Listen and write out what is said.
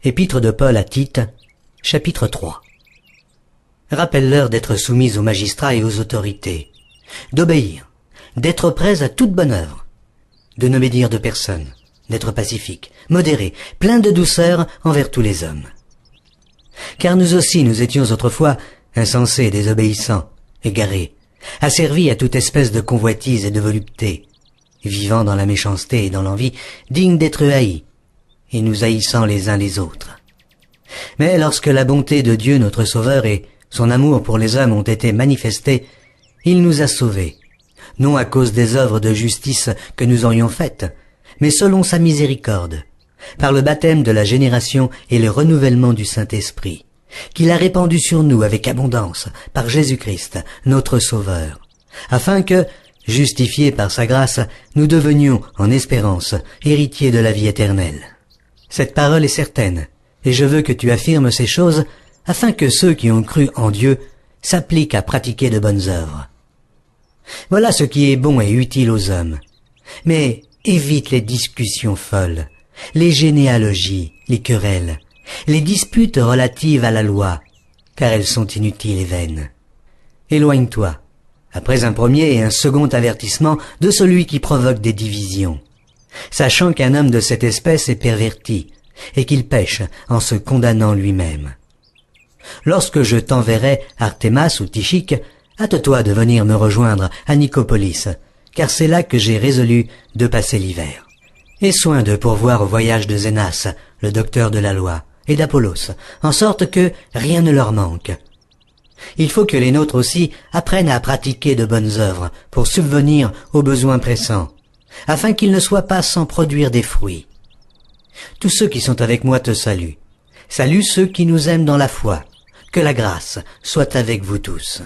Épître de Paul à Tite, chapitre 3. Rappelle-leur d'être soumis aux magistrats et aux autorités, d'obéir, d'être prêts à toute bonne œuvre, de ne médire de personne, d'être pacifique, modéré, plein de douceur envers tous les hommes. Car nous aussi nous étions autrefois insensés, désobéissants, égarés, asservis à toute espèce de convoitise et de volupté, vivant dans la méchanceté et dans l'envie, dignes d'être haïs, et nous haïssant les uns les autres. Mais lorsque la bonté de Dieu notre Sauveur et son amour pour les hommes ont été manifestés, il nous a sauvés, non à cause des œuvres de justice que nous aurions faites, mais selon sa miséricorde, par le baptême de la génération et le renouvellement du Saint-Esprit, qu'il a répandu sur nous avec abondance par Jésus-Christ, notre Sauveur, afin que, justifiés par sa grâce, nous devenions, en espérance, héritiers de la vie éternelle. Cette parole est certaine, et je veux que tu affirmes ces choses, afin que ceux qui ont cru en Dieu s'appliquent à pratiquer de bonnes œuvres. Voilà ce qui est bon et utile aux hommes. Mais évite les discussions folles, les généalogies, les querelles, les disputes relatives à la loi, car elles sont inutiles et vaines. Éloigne-toi, après un premier et un second avertissement, de celui qui provoque des divisions, sachant qu'un homme de cette espèce est perverti, et qu'il pêche en se condamnant lui-même. Lorsque je t'enverrai Artémas ou Tychique, hâte-toi de venir me rejoindre à Nicopolis, car c'est là que j'ai résolu de passer l'hiver. Aie soin de pourvoir au voyage de Zénas, le docteur de la loi, et d'Apollos, en sorte que rien ne leur manque. Il faut que les nôtres aussi apprennent à pratiquer de bonnes œuvres pour subvenir aux besoins pressants, afin qu'ils ne soient pas sans produire des fruits. Tous ceux qui sont avec moi te saluent. Salut ceux qui nous aiment dans la foi. Que la grâce soit avec vous tous.